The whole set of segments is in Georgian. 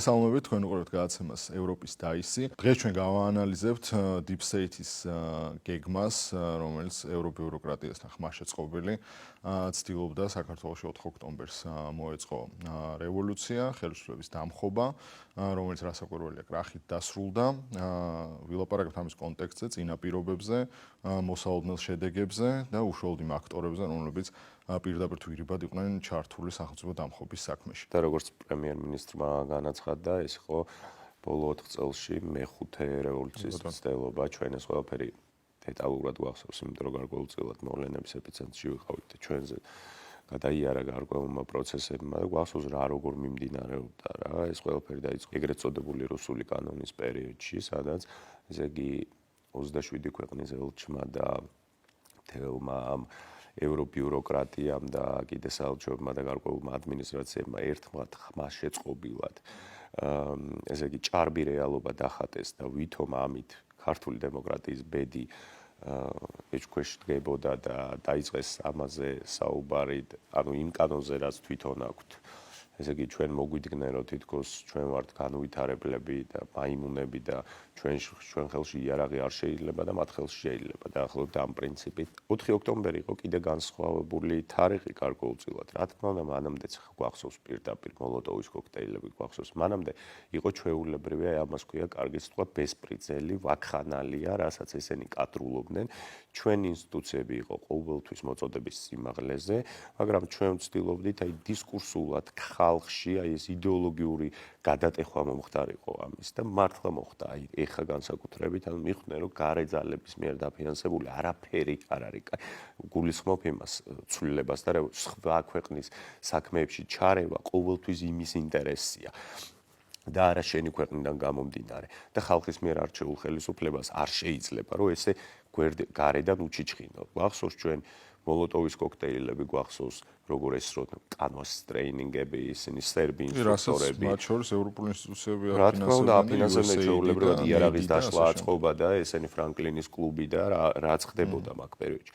მოგესალმებით თქვენ უყურებთ გადაცემას ევროპის დაისი. დღეს ჩვენ გავაანალიზებთ Deep State-ის გეგმას, რომელიც ევრობიუროკრატიასთან ხმაშეწყობილი ცდილობდა საქართველოში 4 ოქტომბერს მოეწყო რევოლუცია, ხელისუფლების დამხობა, რომელიც რასაკვირველია კრახით დასრულდა. ვილაპარაკებთ ამის კონტექსტზე, წინაპირობებზე, მოსალოდნელ შედეგებზე და უშუალოდ იმ აქტორებზე, რომლებიც პირდაპირ თუ ირიბად იყვნენ ჩართული სახელმწიფო დამხობის საქმეში. და როგორც პრემიერ-მინისტრმა განაცხადა, ეს იყო ბოლო 4 წელში მეხუთე რევოლუციის ცდელობა. ჩვენ ეს ყველაფერი დეტალურად გვახსოვს, იმიტომ რომ გარკვეულწილად მოვლენების ეპიცენტრში ვიყავით და ჩვენზე გადაიარა გარკვეულმა პროცესებმა და გვახსოვს რა როგორ მიმდინარეობდა რა. ეს ყველაფერი დაიწყო ეგრეთ წოდებული რუსული კანონის პერიოდში, სადაც ესე იგი 27 ქვეყნის ელჩმა და თელმა ევრობიუროკრატიამ და კიდე საელჩოებმა და გარკვეულმა ადმინისტრაციებმა ერთმანეთ ხმაშეწყობილად ესე იგი ჭარბი რეალობა დახატეს და ვითომ ამით ქართული დემოკრატიის ბედი ეჭქვეშ დგებოდა და დაიწყეს ამაზე საუბარი, ანუ იმ კანონზე რაც თვითონ აქვთ. ესე იგი ჩვენ მოგვიდგნენ რომ თითქოს ჩვენ ვართ განუვითარებლები და მაიმუნები და ჩვენ ხელში იარაღი არ შეიძლება და მათ ხელში შეიძლება და ახლობთ ამ პრინციპით. 4 ოქტომბერი იყო კიდე განსხვავებული თარიღი გარკვეულწილად. რა თქმა უნდა, მანამდეც გვახსოვს პირდაპირ მოლოტოვის კოქტეილები გვახსოვს. მანამდე იყო ჩვეულებრივი, ამას ქვია კარგი სიტყვა ბესპრიცელი, ვაქხანალია, რასაც ესენი კატრულობდნენ. ჩვენ ინსტიტუციები იყო ყოველთვის მოწოდების სიმაღლეზე, მაგრამ ჩვენ ვცდილობდით აი დისკურსულად ხალხში აი ეს იდეოლოგიური გადატეხვა მომხდარიყო ამის და მართლა მოხდა აი ეხა განსაკუთრებით ანუ მიხვდნენ რომ გარე ძალების მიერ დაფინანსებული არაფერი არ არის გულისხმობ იმას ცვლილებას და სხვა ქვეყნის საქმეებში ჩარევა ყოველთვის იმის ინტერესია და არა შენი ქვეყნიდან გამომდინარე და ხალხის მიერ არჩეულ ხელისუფლებას არ შეიძლება რომ ესე გარედან უჩიჩხინო. გვახსოვს ჩვენ მოლოტოვის კოქტეილები გვახსოვს როგორ ესროდნენ კანოს ტრეინინგები ისინი სერბი ინსტრუქტორები მათ შორის ევროპული ინსტიტუციები აფინანსებდნენ ჩვეულებრივად იარაღის დაშლა აწყობა და ესენი ფრანკლინის კლუბი და რაც ხდებოდა მაგ პერიოდში.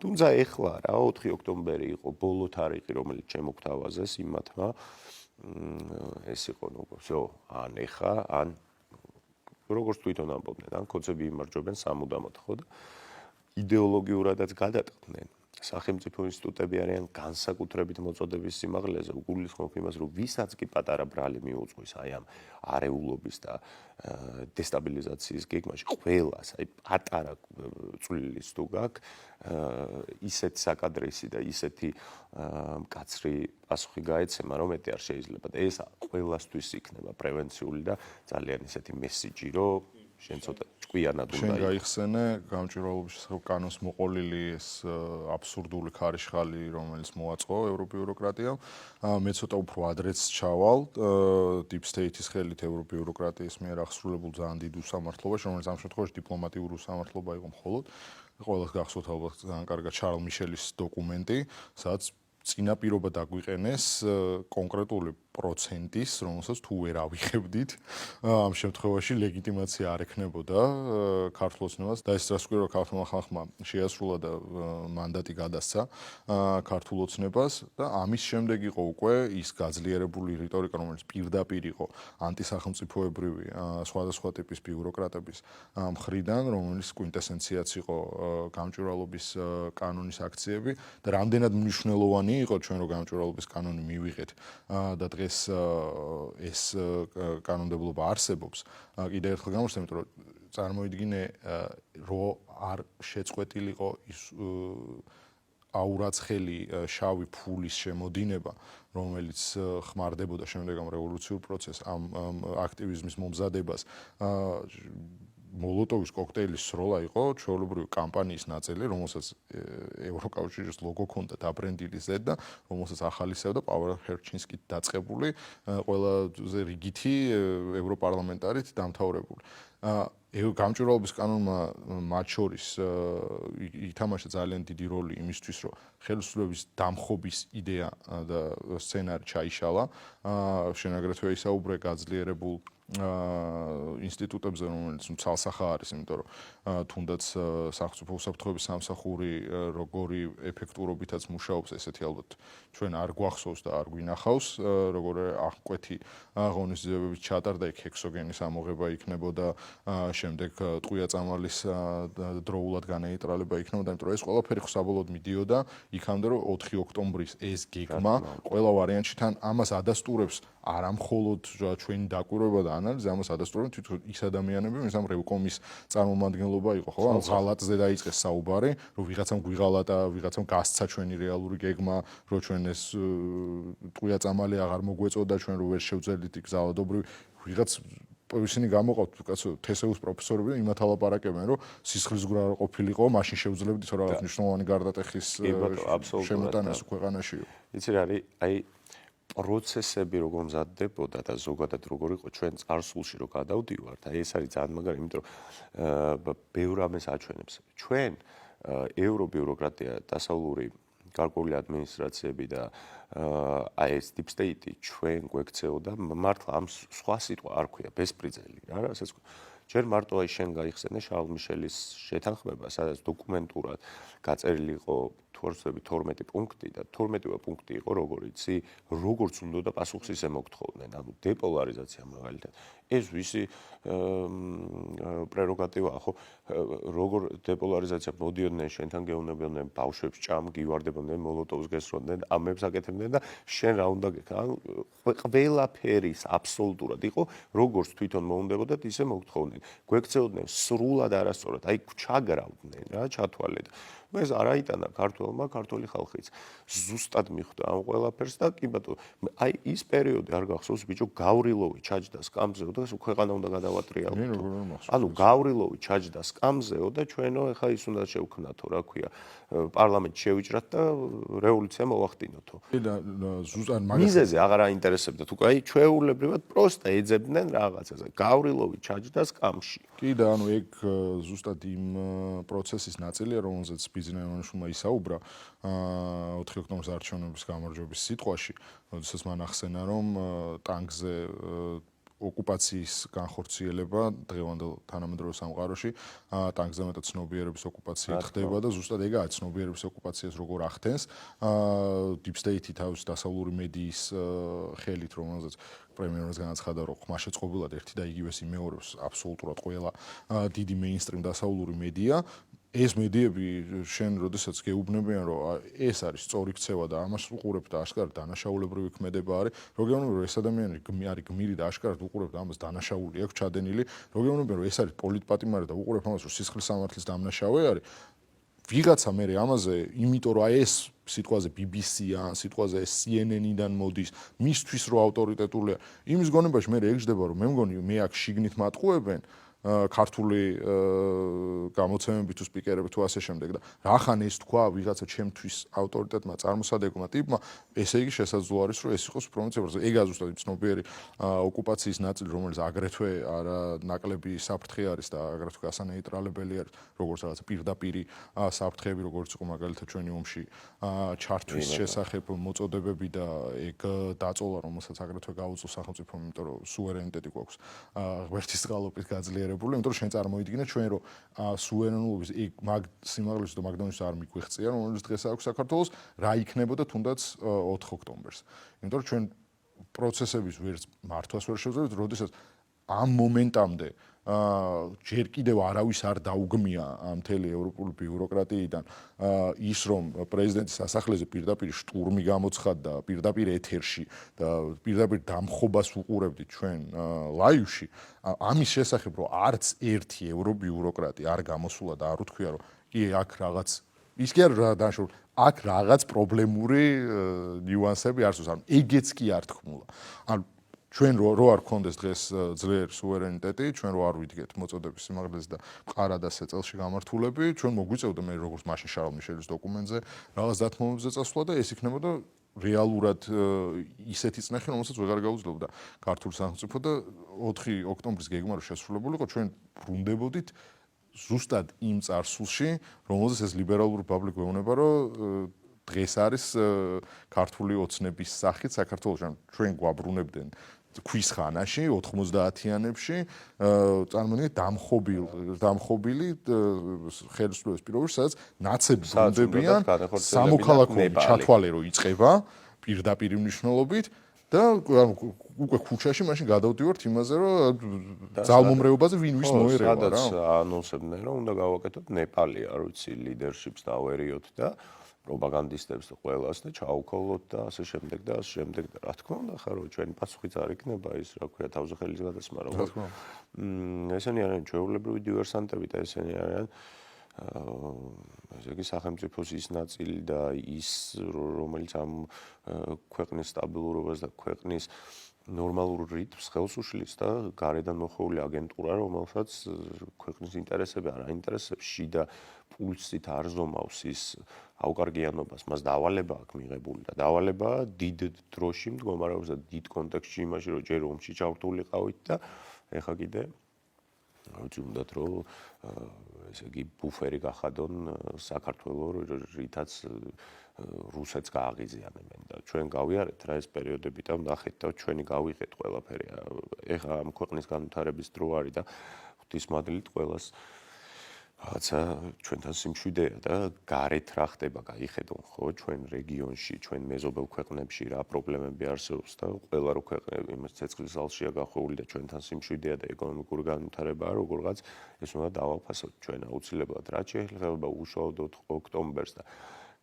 თუმცა ეხლა რა 4 ოქტომბერი იყო ბოლო თარიღი რომელიც შემოგთავაზეს იმათმა ეს იყო ნუ ან ეხა ან როგორც თვითონ ამბობდნენ ან კოცები იმარჯვებენ სამუდამოდ ხო და იდეოლოგიურადაც გადატყდნენ სახელმწიფო ინსტიტუტები არიან განსაკუთრებით მოწოდების სიმაღლეზე უგულისხმობ იმას რომ ვისაც კი პატარა ბრალი მიუძღვის აი ამ არეულობის და დესტაბილიზაციის გეგმაში ყველას აი პატარა წვლილის თუ გაქვს ისეთი საკადრესი და ისეთი მკაცრი პასუხი გაეცემა რომ მეტი არ შეიძლება და ეს ყველასთვის იქნება პრევენციული და ძალიან ისეთი მესიჯი რომ შენ ცოტა ჭკვიანად უნდა შენ გაიხსენე გამჭვირვალობის კანონს მოყოლილი ეს აბსურდული ქარიშხალი რომელიც მოაწყო ევრობიუროკრატიამ მე ცოტა უფრო ადრეც ჩავალ Deep State-ის ხელით ევრობიუროკრატიის მიერ აღსრულებულ ძალიან დიდ უსამართლობაში რომელიც ამ შემთხვევაში დიპლომატიური უსამართლობა იყო მხოლოდ ყველას გახსოვთ ალბათ ძალიან კარგად შარლ მიშელის დოკუმენტი სადაც წინაპირობა დაგვიყენეს კონკრეტული პროცენტის, რომელსაც თუ ვერ ავიხებდით, ამ შემთხვევაში ლეგიტიმაცია არ ექნებოდა ქართულ ოცნებას და ეს რას გვირო ქართულმა ხალხმა შეასრულა და მანდატი გადასცა ქართულ ოცნებას და ამის შემდეგ იყო უკვე ის გაძლიერებული რიტორიკა, რომელიც პირდაპირ იყო ანტისახელმწიფოებრივი სხვადასხვა ტიპის ბიუროკრატების მხრიდან, რომელიც კვინტესენციაც იყო გამჭვირვალობის კანონის აქციები და რამდენად მნიშვნელოვანი იყო ჩვენ რომ გამჭვირვალობის კანონი მივიღეთ და ეს კანონმდებლობა არსებობს კიდევ ერთხელ გამოსცემ, იმიტომ რომ წარმოიდგინე რომ არ შეწყვეტილიყო ის აურაცხელი შავი ფულის შემოდინება, რომელიც ხმარდებოდა შემდეგ ამ რევოლუციურ პროცესს, ამ აქტივიზმის მომზადებას მოლოტოვის კოქტეილის სროლა იყო ჩვეულებრივი კამპანიის ნაწილი, რომელსაც ევროკავშირის ლოგო ჰქონდა დაბრენდილი ზედ და რომელსაც ახალისებდა პაվել ჰერჩინსკით დაწყებული ყველაზე რიგითი ევროპარლამენტარით დამთავრებული. გამჭვირვალობის კანონმა მათ შორის ითამაშა ძალიან დიდი როლი იმისთვის, რომ ხელისუფლების დამხობის იდეა და სცენარი ჩაიშალა. შენ აგრეთვე ისაუბრე გაძლიერებულ ინსტიტუტებზე, რომელიც ცალსახა არის, იმიტომ რომ თუნდაც სახელმწიფო უსაფრთხოების სამსახური როგორი ეფექტურობითაც მუშაობს, ესეთი ალბათ ჩვენ არ გვახსოვს და არ გვინახავს, როგორ აღკვეთი ღონისძიებებით ჩატარდა, იქ ჰექსოგენის ამოღება იქნებოდა, შემდეგ ტყვია-წამალის დროულად განეიტრალება იქნებოდა, იმიტომ რომ ეს ყველაფერი საბოლოოდ მიდიოდა იქამდე, რომ 4 ოქტომბრის ეს გეგმა ყველა ვარიანტში თან ამას ადასტურებს არა მხოლოდ ჩვენი დაკვირვება და ანალიზი, ამას ადასტურებს თვითონ ის ადამიანები, ვინც ამ რევკომის წარმომადგენლობა იყო, ხო? ანუ ღალატზე დაიწყეს საუბარი, რომ ვიღაცამ გვიღალატა, ვიღაცამ გასცა ჩვენი რეალური გეგმა, რომ ჩვენ ეს ტყვია-წამალი აღარ მოგვეწოდა, ჩვენ რო ვერ შევძელით იქ ზავადობრივი, ვიღაც ისინი გამოყავთ კაცო თესეუს პროფესორები და იმათ ალაპარაკებენ რომ სისხლისგვრა არ ყოფილიყო მაშინ შევძლებდით რომ რაღაც მნიშვნელოვანი გარდატეხის შემოტანას ქვეყანაშიო. იცი რა არის აი პროცესები როგორ მზადდებოდა და ზოგადად როგორ იყო ჩვენ წარსულში რო გადავდივართ აი ეს არის ძალიან მაგარი იმიტომ რომ ბევრ ამას აჩვენებს ჩვენ ევრობიუროკრატია დასავლური გარკვეული ადმინისტრაციები და აი ეს deep state ჩვენ გვექცეოდა მართლა ამ სხვა სიტყვა არ ქვია ბესპრიძელი რა რასაც ჯერ მარტო აი შენ გაიხსენე შარლ მიშელის შეთანხმება სადაც დოკუმენტურად გაწერილი იყო თორსები 12 პუნქტი და 12-ვე პუნქტი იყო როგორიცი როგორც უნდა პასუხს ისე მოგთხოვდნენ ანუ დეპოლარიზაცია მაგალითად ეს ვისი პრეროგატივაა ხო როგორ დეპოლარიზაცია მოდიოდნენ შენთან გეუნებოდნენ ბავშვებს ჭამ გივარდებოდნენ მოლოტოვს გესროდნენ ამებს აკეთებდნენ და შენ რა უნდა გეკა ანუ ყველაფერის აბსოლუტურად იყო როგორც თვითონ მოუნდებოდათ ისე მოგთხოვდნენ გვექცეოდნენ სრულად არასწორად აი ჩაგრავდნენ რა ჩათვალეთ ეს არ აიტანა ქართველმა ქართული ხალხიც ზუსტად მიხვდა ამ ყველაფერს და კი ბატონო აი ის პერიოდი არ გახსოვს ბიჭო გავრილოვი ჩაჯდა სკამზეო და ქვეყანა უნდა გადავატრიალოთ ანუ გავრილოვი ჩაჯდა სკამზეო და ჩვენო ეხა ის უნდა შევქმნათო რა ქვია პარლამენტში შევიჭრათ და რევოლუცია მოვახდინოთო და ზუსტად მაგას მიზეზე აღარ აინტერესებდათ უკვე აი ჩვეულებრივად პროსტა ეძებდნენ რაღაცაზე გავრილოვი ჩაჯდა სკამში კი და ანუ ეგ ზუსტად იმ პროცესის ნაწილია რომელზეც ბიზნესმენმა ისაუბრა 4 ოქტომბრის არჩევნების გამარჯვების სიტყვაში, როდესაც მან ახსენა, რომ ტანკზე ოკუპაციის განხორციელება დღევანდელ თანამედროვე სამყაროში ტანკზე მეტად ცნობიერების ოკუპაცია ხდება და ზუსტად ეგაა ცნობიერების ოკუპაციას როგორ ახდენს deep state თავის დასავლური მედიის ხელით რომელზეც პრემიერს განაცხადა რომ ხმაშეწყობილად ერთი და იგივეს იმეორებს აბსოლუტურად ყველა დიდი მეინსტრიმ დასავლური მედია ეს მედიები შენ როდესაც გეუბნებიან რომ ეს არის სწორი ქცევა და ამას უყურებ და აშკარად დანაშაულებრივი ქმედება არის როგეუბნებიან რომ ეს ადამიანი არის გმირი და აშკარად უყურებ და ამას დანაშაული აქვს ჩადენილი როგეუბნებიან რომ ეს არის პოლიტპატიმარი და უყურებ ამას რომ სისხლის სამართლის დამნაშავე არის ვიღაცა მე ამაზე იმიტომ რომ ეს სიტყვაზე BBC-ა სიტყვაზე CNN-დან მოდის მისთვის რო ავტორიტეტულია იმის გონებაში მე ეგ ჯდება რომ მე მგონი მე აქ შიგნით მატყუებენ ქართული გამოცემები თუ სპიკერები თუ ასე შემდეგ და რახან ეს თქვა ვიღაცა ჩემთვის ავტორიტეტმა წარმოსადეგმა ტიპმა ესე იგი შესაძლოა არის რომ ეს იყოს პროვინციაზე ეგ ზუსტად ცნობიერი ოკუპაციის ნაწილი რომელიც აგრეთვე არა ნაკლები საფრთხე არის და აგრეთვე გასანეიტრალებელი არის როგორც რაღაც პირდაპირი საფრთხეები როგორც იყო მაგალითად ჩვენი ომში ჩართვის შესახებ მოწოდებები და ეგ დაწოლა რომელსაც აგრეთვე გაუწევს სახელმწიფომ იმიტომ რომ სუვერენიტეტი გვაქვს ღმერთის წყალობით გაძლიერებული იმიტომ რომ შენ წარმოიდგინე ჩვენ რომ სუვერენულობის ეგ მაგ სიმაღლეს და მაგდონის არ მიგვეღწია რომელიც დღეს აქვს საქართველოს რა იქნებოდა თუნდაც 4 ოქტომბერს იმიტომ რომ ჩვენ პროცესების ვერც მართვას ვერ შევძლებთ როდესაც ამ მომენტამდე ჯერ კიდევ არავის არ დაუგმია ამ მთელი ევროპული ბიუროკრატიიდან ის რომ პრეზიდენტის სასახლეზე პირდაპირ შტურმი გამოცხადდა პირდაპირ ეთერში და პირდაპირ დამხობას უყურებდით ჩვენ ლაივში ამის შესახებ რომ არც ერთი ევრობიუროკრატი არ გამოსულა და არ უთქვია რომ კი აქ რაღაც ის კი არ დაშორ აქ რაღაც პრობლემური ნიუანსები არსებობს ანუ ეგეც კი არ თქმულა ანუ ჩვენ რო არ გქონდეს დღეს ძლიერ სუვერენიტეტი, ჩვენ რო არ ვიდგეთ მოწოდების სიმაღლეზე და მყარად ასე წელში გამართულები, ჩვენ მოგვიწევდა მე როგორც მაშინ შარლ მიშელის დოკუმენტზე რაღაც დათმობებზე წასვლა და ეს იქნებოდა რეალურად ისეთი წნეხი, რომელსაც ვეღარ გაუძლებდა ქართული სახელმწიფო და 4 ოქტომბრის გეგმა რო შესრულებულიყო, ჩვენ ბრუნდებოდით ზუსტად იმ წარსულში, რომელზეც ეს ლიბერალური პაბლიკ ვეუბნება, რომ დღეს არის ქართული ოცნების სახით საქართველოში ჩვენ გვაბრუნებდნენ ქვის ხანაში 90-იანებში წარმოიდგინეთ დამხობილი ხელისუფლების პირობებში, სადაც ნაცები ბრუნდებიან, სამოქალაქო ჩათვალე რო იწყება პირდაპირ მნიშვნელობით და უკვე ქუჩაში მაშინ გადავდივართ იმაზე, რომ ძალმომრეობაზე ვინ ვის მოერევა რა. სადაც ანონსებდნენ, რომ უნდა გავაკეთოთ ნეპალი, არ ვიცი, ლიდერშიპს დავერიოთ და პროპაგანდისტებს და ყველას და ჩაუქოლოთ და ასე შემდეგ და ასე შემდეგ და რა თქმა უნდა, ხარო ჩვენი პასუხიც არ იქნება ის, რა ქვია, თავზე ხელის გადასმა, რომ ესენი არიან ჩვეულებრივი დივერსანტები და ესენი არიან ესე იგი სახელმწიფოს ის ნაწილი და ის რომელიც ამ ქვეყნის სტაბილურობას და ქვეყნის ნორმალურ რიტმს ხელს უშლის და გარედან მოხეული აგენტურა, რომელსაც ქვეყნის ინტერესები არ აინტერესებს, შიდა პულსით არ ზომავს ის აუკარგიანობას, მას დავალება აქვს მიღებული და დავალება დიდ დროში მდგომარეობს და დიდ კონტექსტში იმაში, რომ ჯერ ომში ჩავთვლილიყავით და ეხა კიდე ვიცი უნდათ რომ ესე იგი ბუფერი გახადონ საქართველოს რითაც რუსეთს გააღიზიანებენ და ჩვენ გავიარეთ რა ეს პერიოდები და ნახეთ და ჩვენი გავიღეთ ყველაფერი. ეხა ამ ქვეყნის განვითარების დრო არის და ღვთისმადლით ყველას რაღაცა ჩვენთან სიმშვიდეა და გარეთ რა ხდება გაიხედონ ხო ჩვენ რეგიონში, ჩვენ მეზობელ ქვეყნებში რა პრობლემები არსებობს და ყველა რო ქვეყნები იმას ცეცხლის ალშია გახვეული და ჩვენთან სიმშვიდეა და ეკონომიკური განვითარებაა როგორღაც ეს უნდა დავაფასოთ ჩვენ აუცილებლად რა შეიძლება უშუალოდ ოქტომბერს და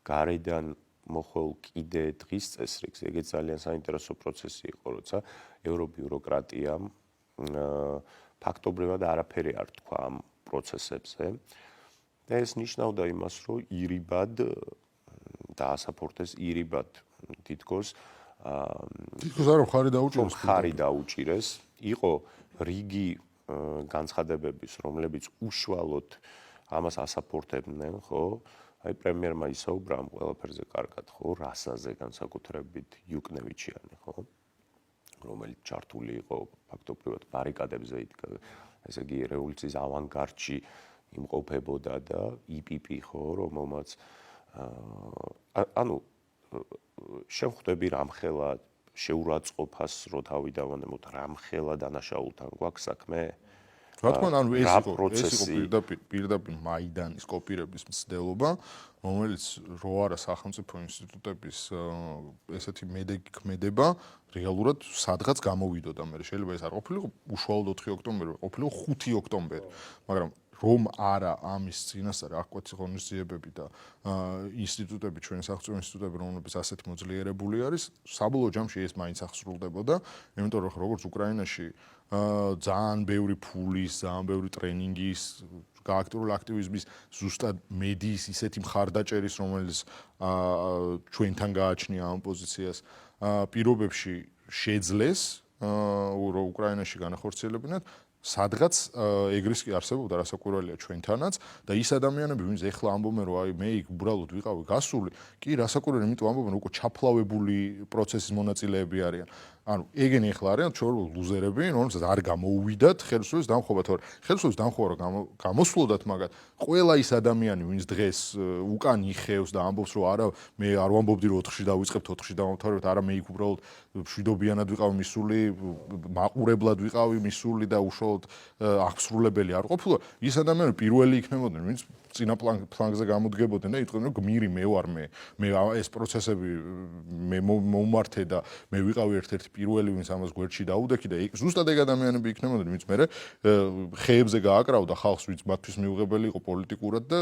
გარედან მოხვალ კიდე დღის წესრიგს ეგეც ძალიან საინტერესო პროცესი იყო როცა ევრობიუროკრატიამ ფაქტობრივად არაფერი არ თქვა ამ პროცესებზე და ეს ნიშნავდა იმას, რომ ირიბად დაასაპორტეს ირიბად თითქოს არა ხარი დაუჭირეს, იყო რიგი განცხადებების, რომლებიც უშუალოდ ამას ასაპორტებდნენ, ხო? აი პრემიერმა ისაუბრა ამ ყველაფერზე კარგად, ხო? რასაზე განსაკუთრებით იუკნევიჩიანი, ხო? რომელიც ჩართული იყო ფაქტობრივად ბარიკადებზე იდგა ესე იგი რევოლუციის ავანგარდში იმყოფებოდა და IPP ხო რომელმაც ანუ შევხვდები რამხელა შეურაცხყოფას რო თავი დავანებოთ რამხელა დანაშაულთან გვაქვს საქმე რა თქმა უნდა ანუ ეს იყო პირდაპირ მაიდანის კოპირების მცდელობა რომელიც რო არა სახელმწიფო ინსტიტუტების ესეთი მედეგი ქმედება რეალურად სადღაც გამოვიდოდა მე შეიძლება ეს არ ყოფილიყო უშუალოდ 4 ოქტომბერი ყოფილიყო 5 ოქტომბერი მაგრამ რომ არა ამის წინასწარ აღკვეცი ღონისძიებები და ინსტიტუტები ჩვენი სახელმწიფო ინსტიტუტები რომლებიც ასეთ მოძლიერებული არის საბოლოო ჯამში ეს მაინც აღსრულდებოდა იმიტომ რომ როგორც უკრაინაში ძალიან ბევრი ფულის ძალიან ბევრი ტრენინგის გააქტიურებული აქტივიზმის ზუსტად მედიის ისეთი მხარდაჭერის რომელიც ჩვენთან გააჩნია ამ პოზიციას პირობებში შეძლეს უკრაინაში განახორციელებინათ სადღაც ეგრისკი არსებობდა რასაკვირველია ჩვენთანაც და ის ადამიანები ვინც ეხლა ამბობენ რომ აი მე იქ უბრალოდ ვიყავი გასული კი რასაკვირველია იმიტომ ამბობენ უკვე ჩაფლავებული პროცესის მონაწილეები არიან ანუ ეგენი ეხლა არიან ჩვეულებრივ ლუზერები რომელსაც არ გამოუვიდათ ხელისუფლების დამხობა თორე ხელისუფლების დამხობა გამოსვლოდათ მაგათ ყველა ის ადამიანი ვინც დღეს უკან იხევს და ამბობს რომ არა მე არ ვამბობდი რომ 4-ში დავიწყებთ 4-ში დავამთავრებთ არა მე იქ უბრალოდ მშვიდობიანად ვიყავი მისული მაყურებლად ვიყავი მისული და უშუალოდ აღსრულებელი არ ყოფილა ის ადამიანები პირველი იქნებოდნენ ვინც წინა ფლანგზე გამოდგებოდნენ და იტყვნენ რომ გმირი მე ვარ მე ეს პროცესები მე მომმართე და მე ვიყავი ერთ-ერთი პირველი ვინც ამას გვერდში დაუდექი და ზუსტად ეგ ადამიანები იქნებოდნენ ვინც მე ხეებზე გააკრავდა ხალხს ვინც მათთვის მიუღებელი იყო პოლიტიკურად და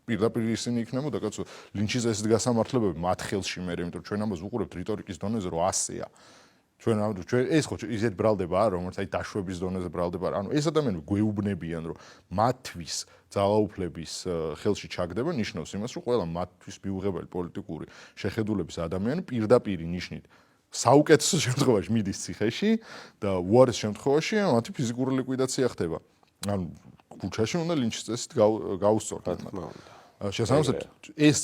პირდაპირ ისინი იქნებოდა კაცო ლინჩის ესეთ გასამართლებები მათ ხელში მე იმიტომ რომ ჩვენ ამას ვუყურებთ რიტორიკის დონეზე რომ ასეა ჩვენ ეს ხო ისეთ ბრალდება არა რომელიც აი დაშვების დონეზე ბრალდება ანუ ეს ადამიანები გვეუბნებიან რომ მათთვის ძალაუფლების ხელში ჩაგდება ნიშნავს იმას რომ ყველა მათთვის მიუღებელი პოლიტიკური შეხედულების ადამიანი პირდაპირ ნიშნით საუკეთესო შემთხვევაში მიდის ციხეში და უარეს შემთხვევაში მათი ფიზიკური ლიკვიდაცია ხდება ანუ ქუჩაში უნდა ლინჩის წესით გაუსწორდეთ შესაბამისად ეს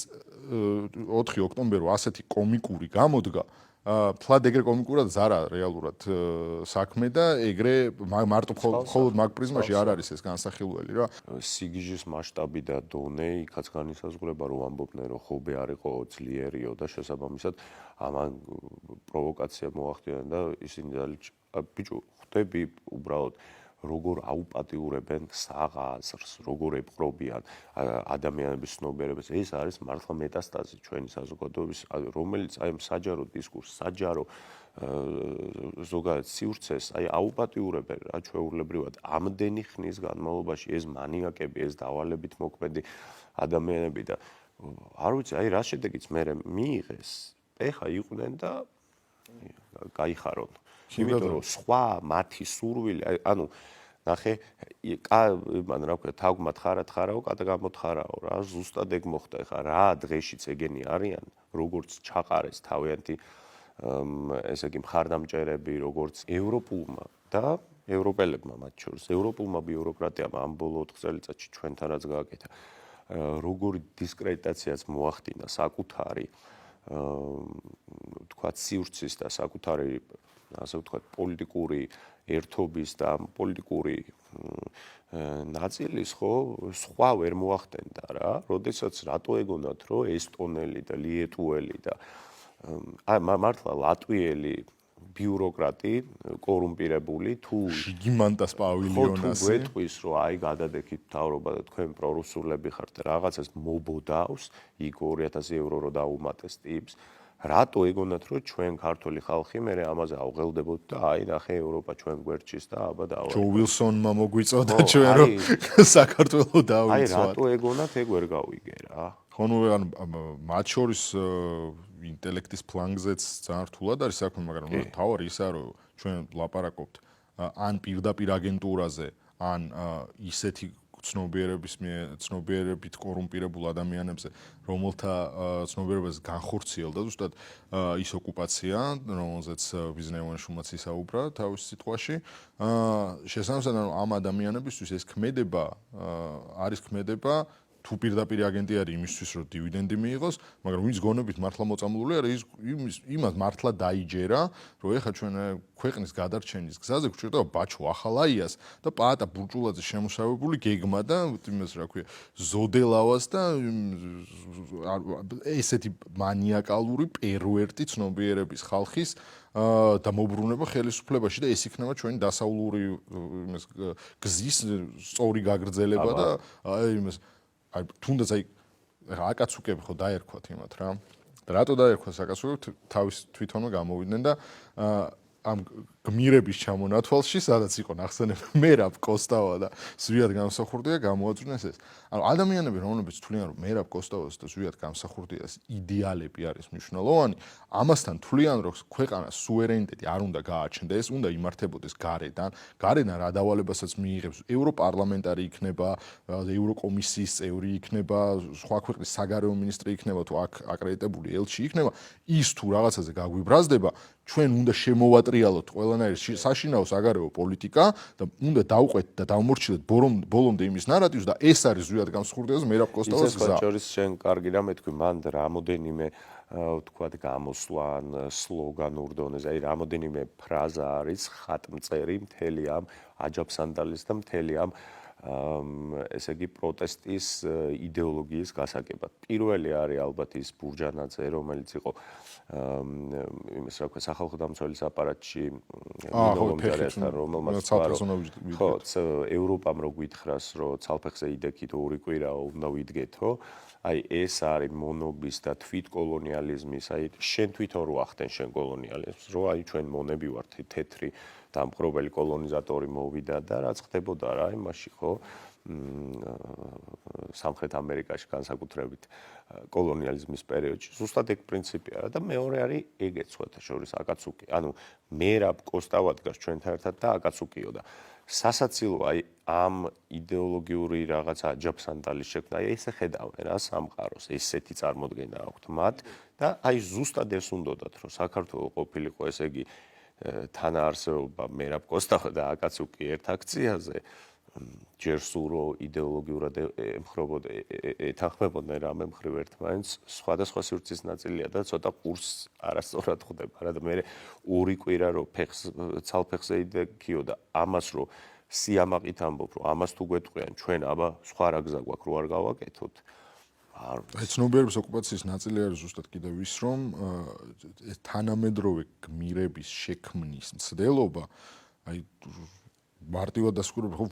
4 ოქტომბერი ასეთი კომიკური გამოდგა ფლად ეგრე კომიკურადაც არა რეალურად საქმე და ეგრე მარტო მხოლოდ მაგ პრიზმაში არ არის ეს განსახილველი რა სიგიჟის მასშტაბი და დონე იქაც განისაზღვრება რომ ამბობდნენ რომ ხობე არ იყო ძლიერიო და შესაბამისად ამან პროვოკაცია მოახდინა და ისინი ბიჭო, ხვდები უბრალოდ როგორ აუპატიურებენ საღაზრს, როგორ ეპყრობიან ადამიანების ცნობიერებას. ეს არის მართლა მეტასტაზი ჩვენი საზოგადოების, რომელიც აი საჯარო დისკურსს, საჯარო ზოგადად სივრცეს აი აუპატიურებენ რა ჩვეულებრივად. ამდენი ხნის განმავლობაში ეს მანიაკები, ეს დავალებით მოქმედი ადამიანები და არ ვიცი, აი რა შედეგიც მე მიიღეს, ეხა იყვნენ და გაიხარონ. იმიტომ რომ სხვა მათი სურვილი, ანუ ნახე, მან რა ქვია, თაგვმა თხარა-თხარაო, კატა გამოთხარაო რა, ზუსტად ეგ მოხდა. ეხა რა დღეშიც ეგენი არიან, როგორც ჩაყარეს თავიანთი ესე იგი მხარდამჭერები, როგორც ევროპულმა და ევროპელებმა მათ შორის, ევროპულმა ბიუროკრატიამ ამ ბოლო 4 წელიწადში ჩვენთან რაც გააკეთა, როგორი დისკრედიტაციაც მოახდინა საკუთარი თქვათ სივრცის და საკუთარი ასე ვთქვათ პოლიტიკური ერთობის და პოლიტიკური ნაწილის ხო სხვა ვერ მოახდენდა რა, როდესაც რატო ეგონათ რომ ესტონელი და ლიეტუელი და აი მართლა ლატვიელი ბიუროკრატი კორუმპირებული თუ შიგიმანტას პავილიონასი გვეტყვის რომ აი გადადექით მთავრობა და თქვენ პრორუსულები ხართ რაღაცას მობოდავს იქ 2000 евро რო დაუმატეს ტიპს რატო ეგონათ რომ ჩვენ ქართული ხალხი მე ამაზე ავღელდებოთ და აი ნახე ევროპა ჩვენ გვერდჩის და აბა დავა ჯო ვილსონმა მოგვიწოდა ჩვენ რომ საქართველოს დავიცვათ აი რატო ეგონათ ეგ ვერ გავიგე რა ხონუ ან მათ შორის ინტელექტის ფლანგზეც ძალიან რთულად არის საქმე, მაგრამ თავარი ისაა, რომ ჩვენ ლაპარაკობთ ან პირდაპირ აგენტურაზე, ან ისეთი ცნობიერებით კორუმპირებულ ადამიანებზე, რომელთა ცნობიერებას განხორციელდა ზუსტად ის ოკუპაცია, რომელზეც ბიზნესმენშუმაც ისაუბრა თავის სიტყვაში. შესაბამისად, ამ ადამიანებისთვის ეს ქმედება არის ქმედება თუ პირდაპირ აგენტი არის იმისთვის, რომ დივიდენდი მიიღოს, მაგრამ ვინც გონებით მართლა მოწამლული არის, იმას მართლა დაიჯერა, რომ ეხა ჩვენ ქვეყნის გადარჩენის გზაზე გვჭირდება ბაჩო ახალაიას და პაატა ბურჭულაძე შემოსავებული გეგმა და იმას რა ქვია, ზოდელავას და ესეთი მანიაკალური პერვერტი ცნობიერების ხალხის და მოbrunება ხელისუფლებაში და ეს იქნება ჩვენი დასავლური იმას გზის სწორი გაგრძელება და იმას აი თუნდაც აი აკაცუკები ხო დაერქვათ იმათ რა. და რატო დაერქვა აკაცუკები თავის თვითონმა გამოვიდნენ და ამ გმირების ჩამონათვალში, სადაც იყო ნახსენები მერაბ კოსტავა და ზვიად გამსახურდია, გამოაძვნეს ეს. ანუ ადამიანები, რომლებიც თვლიან, რომ მერაბ კოსტავას და ზვიად გამსახურდიას იდეალები არის მნიშვნელოვანი, ამასთან თვლიან, რომ ქვეყანას სუვერენიტეტი არ უნდა გააჩნდეს, უნდა იმართებოდეს გარედან. გარედან რა დავალებასაც მიიღებს, ევროპარლამენტარი იქნება, ევროკომისიის წევრი იქნება, სხვა ქვეყნის საგარეო მინისტრი იქნება თუ აქ აკრედიტებული ელჩი იქნება, ის თუ რაღაცაზე გაგვიბრაზდება, ჩვენ უნდა შემოვატრიალოთ ყველანაირ საშინაო საგარეო პოლიტიკა და უნდა დავყვეთ და დავმორჩილოთ ბოლომდე იმის ნარატივს და ეს არის ზვიად გამსხურდიას მერაბ კოსტავას გზა. ის შორის შენ კარგი რამე თქვი, მან რამოდენიმე ვთქვათ გამოსვლა ან სლოგანურ დონეზე, აი რამოდენიმე ფრაზა არის ხატმწერი მთელი ამ აჯაფსანდალის და მთელი ამ ესე იგი პროტესტის იდეოლოგიის გასაგებად. პირველი არის ალბათ ის ბურჯანაძე, რომელიც იყო იმის რა ქვია სახალხო დამცველის აპარატში მინოლომჯარიასთან რომელმაც ხო ევროპამ რო გითხრას რომ ცალფეხზე იდექით ორი კვირაო უნდა ვიდგეთო აი ეს არის მონობის და თვითკოლონიალიზმის აი შენ თვითონ რო ახდენ შენ კოლონიალიზმს რო აი ჩვენ მონები ვართ თეთრი დამპყრობელი კოლონიზატორი მოვიდა და რაც ხდებოდა რა იმაში ხო სამხრეთ ამერიკაში განსაკუთრებით კოლონიალიზმის პერიოდში ზუსტად ეგ პრინციპია და მეორე არის ეგეც სხვათა შორის აკაცუკი ანუ მერაბ კოსტავა დგას ჩვენთან ერთად და აკაცუკიო და სასაცილო აი ამ იდეოლოგიური რაღაცა აჯაფსანდალის შექმნა აი ესე ხედავენ რა სამყაროს ესეთი წარმოდგენა აქვთ მათ და აი ზუსტად ეს უნდათ რომ საქართველოს ყოფილიყო ესე იგი თანაარსებობა მერაბ კოსტავა და აკაცუკი ერთ აქციაზე ჯერ სურო იდეოლოგიურად ემხრობოდა ეთანხმებოდნენ რამე მხრივ ერთმანეთს სხვადასხვა სივრცის ნაწილია და ცოტა ყურს არასწორად ხვდება რა და მე ორი კვირა რო ცალფეხზე იდექიო და ამას რო სიამაყით ამბობ რომ ამას თუ გვეტყვიან ჩვენ აბა სხვა რა გზა გვაქვს რო არ გავაკეთოთ არ აი ცნობიერების ოკუპაციის ნაწილი არის ზუსტად კიდევ ის, რომ თანამედროვე გმირების შექმნის მცდელობა აი მარტივად დასკურებ ხო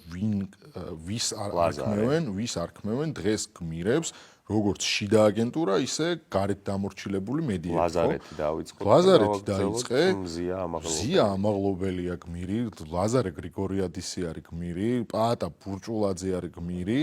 ვის არქმევენ დღეს გმირებს როგორც შიდა აგენტურა ისე გარეთ დამორჩილებული მედიები ხო ლაზარეთი დაიწყო ლაზარეთი დაიწყე მზია ამაღლობელია გმირი ლაზარე გრიგორიადისი არის გმირი პაატა ბურჭულაძე არის გმირი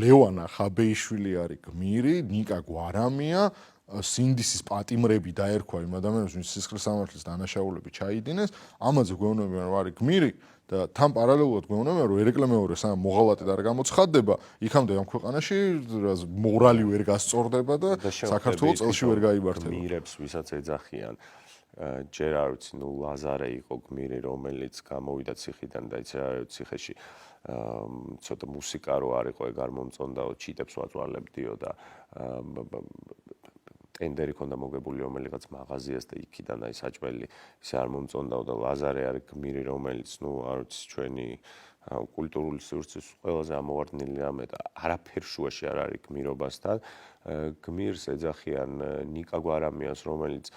ლევანა ხაბეიშვილი არის გმირი ნიკა გვარამია სინდისის პატიმრები დაერქვა იმ ადამიანებს ვინც სისხლის სამართლის დანაშაულები ჩაიდინეს ამაზე გვეუბნებიან რომ არის გმირი და თან პარალელურად გვეუბნებიან რომ ერეკლე მეორე სამ მოღალატედ არ გამოცხადდება იქამდე ამ ქვეყანაში მორალი ვერ გასწორდება და საქართველოს წელში ვერ გაიმართება გმირებს ვისაც ეძახიან ჯერ არ ვიცი ნუ ლაზარე იყო გმირი რომელიც გამოვიდა ციხიდან და იცი ციხეში ცოტა მუსიკა რო არ იყო ეგ არ მომწონდაო ჩიტებს ვაწვალებდიო და ტენდერი ქონდა მოგებული რომელიღაც მაღაზიას და იქიდან აი საჭმელი ისე არ მომწონდაო და ლაზარე არის გმირი რომელიც ნუ არ ვიცი ჩვენი კულტურული სივრცის ყველაზე ამოვარდნილი რამე და არაფერ შუაში არ არის გმირობასთან გმირს ეძახიან ნიკა გვარამიას რომელიც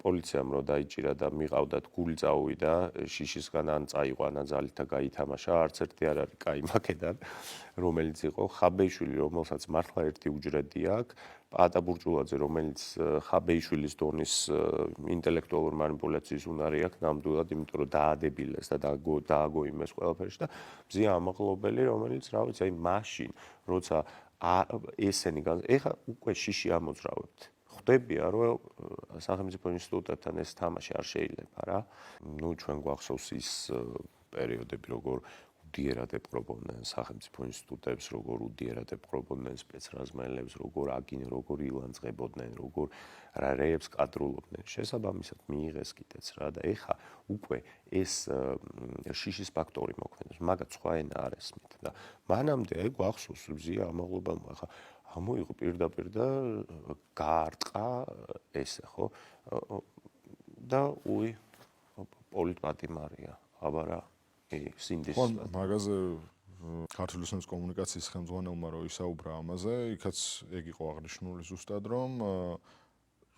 პოლიციამ რო დაიჭირა და მიყავდათ გული წაუვიდა შიშისგან ან წაიყო ან ძალით და გაითამაშა არც ერთი არ არის კაი მაკედან რომელიც იყო ხაბეიშვილი რომელსაც მართლა ერთი უჯრედი აქვს პაატა ბურჭულაძე რომელიც ხაბეიშვილის დონის ინტელექტუალურ манипуляციის უნარი აქვს ნამდვილად იმიტომ რომ დაადებილეს და დააგოიმეს ყველაფერში და მზია ამაღლობელი რომელიც რა ვიცი აი მაშინ როცა ესენი ეხა უკვე შიში ამოძრავებთ ხვდებია რომ სახელმწიფო ინსტიტუტებთან ეს თამაში არ შეიძლება რა ნუ ჩვენ გვახსოვს ის პერიოდები როგორ უდიერად ეპყრობოდნენ სახელმწიფო ინსტიტუტებს, როგორ უდიერად ეპყრობოდნენ სპეცრაზმელებს, როგორ ილანძღებოდნენ, როგორ რეებს კადრულობდნენ. შესაბამისად მიიღეს კიდეც რა და ეხა უკვე ეს შიშის ფაქტორი მოქმედებს, მაგაც სხვა ენა არ ესმით და მანამდე აი გვახსოვს მზია ამაღლობელმა ხა ამოიღო პირდაპირ და გაარტყა ესე ხო და უი პოლიტპატიმარია აბა რა სინდის მაგაზე ქართული ოსნობის კომუნიკაციის ხელმძღვანელმა რო ისაუბრა ამაზე, იქაც ეგ იყო აღნიშნული ზუსტად რომ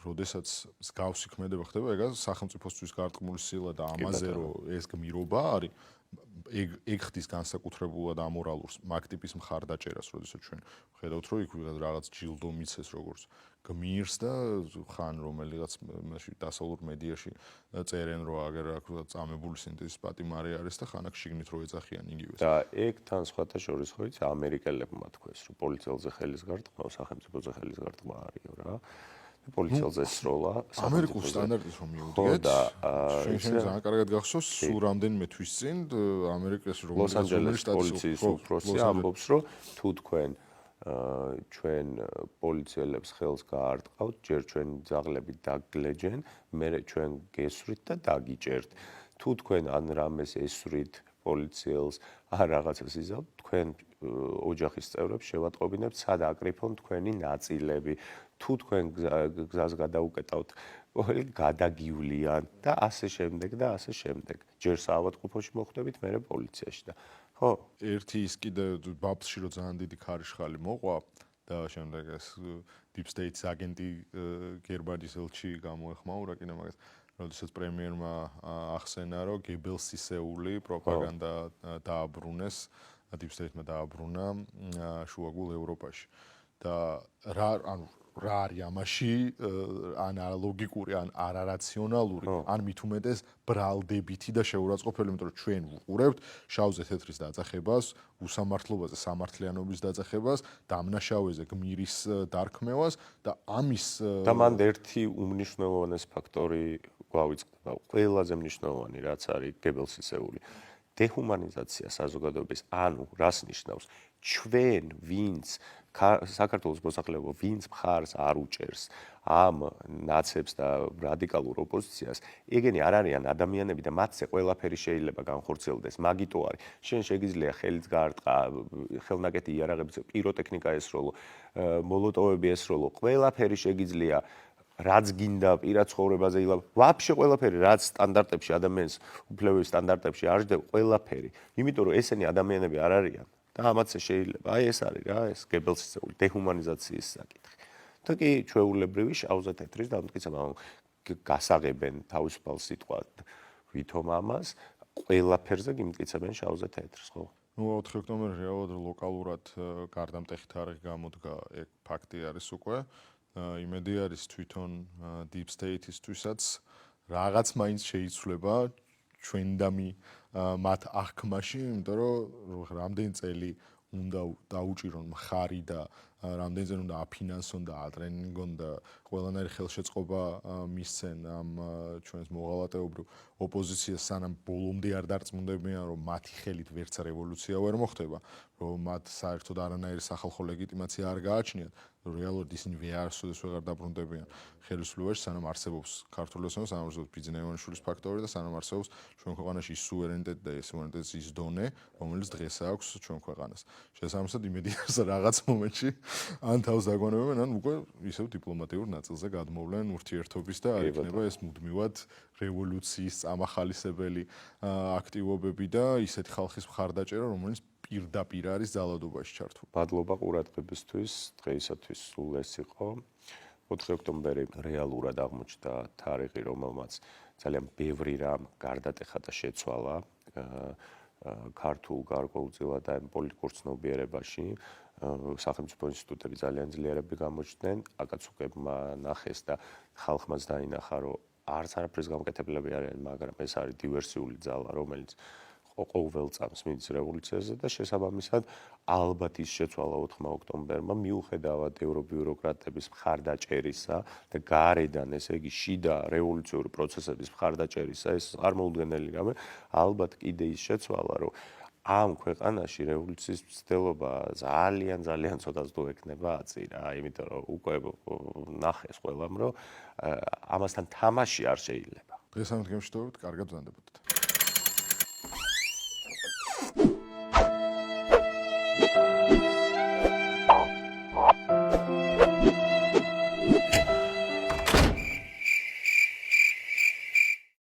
როდესაც მსგავსი ქმედება ხდება, ეგ სახელმწიფოსთვის გარტყმული სილა და ამაზე რომ ეს გმირობა არის ეგ ხდის განსაკუთრებულად ამორალურს მაგ ტიპის მხარდაჭერას, როდესაც ჩვენ ხედავთ რომ იქ რაღაც ჯილდო მიცეს როგორც გმირს და ხან რომელიღაც მაშინ დასავლურ მედიაში წერენ რომ აგერ წამებული სინთეზის პატიმარი არის და ხან აქ შიგნით რო ეძახიან იგივეს. და ეგ თან სხვათა შორის ხო იცი ამერიკელებმა თქვეს რომ პოლიციელზე ხელის გარტყმა, სახელმწიფოზე ხელის გარტყმა არისო რა. პოლიციელზე სროლა ამერიკულ სტანდარტის რომ მიუდგეთ შენ ძალიან კარგად გახსოვს სულ რამდენიმე თვის წინ ამერიკის ლოს-ანჯელესის პოლიციის უფროსი ამბობს რომ თუ თქვენ ჩვენ პოლიციელებს ხელს გაარტყავთ ჯერ ჩვენი ძაღლები დაგლეჯენ მერე ჩვენ გესვრით და დაგიჭერთ თუ თქვენ ან რამეს ესვრით პოლიციელს ან რაღაცას იზავთ თქვენ ოჯახის წევრებს შევატყობინებთ სად აკრიფონ თქვენი ნაწილები თუ თქვენ გზას გადაუკეტავთ გადაგივლიან და ასე შემდეგ და ასე შემდეგ ჯერ საავადმყოფოში მოხვდებით მერე პოლიციაში და ხო ერთი ის კიდე ბაბლში რომ ძალიან დიდი ქარიშხალი მოყვა და შემდეგ ეს deep state-ის აგენტი გერმანიის ელჩი გამოეხმაურა კიდე მაგას როდესაც პრემიერმა ახსენა რომ გებელსისეული პროპაგანდა დააბრუნეს deep state-მა დააბრუნა შუაგულ ევროპაში და რა არის ამაში ან ლოგიკური ან არარაციონალური ან მით უმეტეს ბრალდებითი და შეურაცხყოფელი იმიტომ რომ ჩვენ ვუყურებთ შავზე თეთრის დაძახებას უსამართლობაზე სამართლიანობის დაძახებას დამნაშავეზე გმირის დარქმევას და ამის და მანდ ერთი უმნიშვნელოვანესი ფაქტორი გვავიწყდება ყველაზე მნიშვნელოვანი რაც არის გებელსისეული დეჰუმანიზაცია საზოგადოების ანუ რას ნიშნავს ჩვენ ვინც საქართველოს მოსახლეობა ვინც მხარს არ უჭერს ამ ნაცებს და რადიკალურ ოპოზიციას ეგენი არ არიან ადამიანები და მათზე ყველაფერი შეიძლება განხორციელდეს მაგიტო არის შენ შეგიძლია ხელით გაარტყა ხელნაკეთი იარაღების პიროტექნიკა ესროლო მოლოტოვები ესროლო ყველაფერი შეგიძლია რაც გინდა პირად ცხოვრებაზე ილაპარაკო ვაფშე ყველაფერი რაც სტანდარტებში ადამიანის უფლებების სტანდარტებში არ ჯდება ყველაფერი იმიტომ რომ ესენი ადამიანები არ არიან და და ამაც შეიძლება. აი ეს არის რა, ეს გებელსის დეჰუმანიზაციის საკითხი. და კი ჩვეულებრივი შავზე თეთრის დამტკიცება გასაღებენ თავისუფალ სიტყვად ვითომ ამას ყველაფერზე გიმტკიცებენ შავზე თეთრს, ხო? ნუ 4 ოქტომბერს რეალურად ლოკალურად გარდამტეხი თარიღი გამოდგა, ეგ ფაქტი არის უკვე. იმედი არის თვითონ Deep State-ისთვისაც რაღაც მაინც შეიცვლება ჩვენდამი მათ აღქმაში, იმიტომ რომ რამდენი წელი უნდა დაუჭირონ მხარი და რამდენი წელი უნდა აფინანსონ და ატრენინგონ და ყველანაირი ხელშეწყობა მისცენ ამ ჩვენს მოღალატეობრივ ოპოზიციას, სანამ ბოლომდე არ დარწმუნდებიან, რომ მათი ხელით ვერც რევოლუცია ვერ მოხდება, რომ მათ საერთოდ არანაირი სახალხო ლეგიტიმაცია არ გააჩნიათ, რომ რეალურად ისინი ვეარასოდეს ვეღარ დაბრუნდებიან ხელისუფლებაში, სანამ არსებობს ქართული ოსმალო, სანამ არსებობს ბიძინა ივანიშვილის ფაქტორი და სანამ არსებობს ჩვენ ქვეყანაში ის სუვერენიტეტი და სუვერენიტეტის ის დონე, რომელიც დღეს აქვს ჩვენ ქვეყანას. შესაბამისად, იმედი არის რაღაც მომენტში ან თავს დაგონებენ, ან უკვე ისევ დიპლომატიურ ნაწილზე გადმოვლენ ურთიერთობის და არ იქნება ეს მუდმივად რევოლუციის წამახალისებელი აქტივობები და ისეთი ხალხის მხარდაჭერა, რომელიც პირდაპირ არის ძალადობაში ჩართული. მადლობა ყურადღებისთვის. დღეისათვის სულ ეს იყო. 4 ოქტომბერი რეალურად აღმოჩნდა თარიღი, რომელმაც ძალიან ბევრი რამ გარდატეხა და შეცვალა ქართულ გარკვეულწილად და პოლიტიკურ ცნობიერებაში. სახელმწიფო ინსტიტუტები ძალიან ძლიერები გამოჩნდნენ, აკაცუკებმა ნახეს და ხალხმაც დაინახა, რომ არც არაფრის გამკეთებლები არიან, მაგრამ ეს არის დივერსიული ძალა, რომელიც ყოველ წამს მიდის რევოლუციაზე და შესაბამისად ალბათ ის შეცვალა 4 ოქტომბერმა მიუხედავად ევრობიუროკრატების მხარდაჭერისა და გარედან, ესე იგი შიდა რევოლუციური პროცესების მხარდაჭერისა, ეს წარმოუდგენელი რამე, ალბათ კიდე ის შეცვალა, რომ ამ ქვეყანაში რევოლუციის მცდელობა ძალიან ცოტას თუ ექნება აწირა, იმიტომ რომ უკვე ნახეს ყველამ, რომ ამასთან თამაში არ შეიძლება. დღეს ამ თემში ვთქვით, კარგად ვზანდებოდეთ.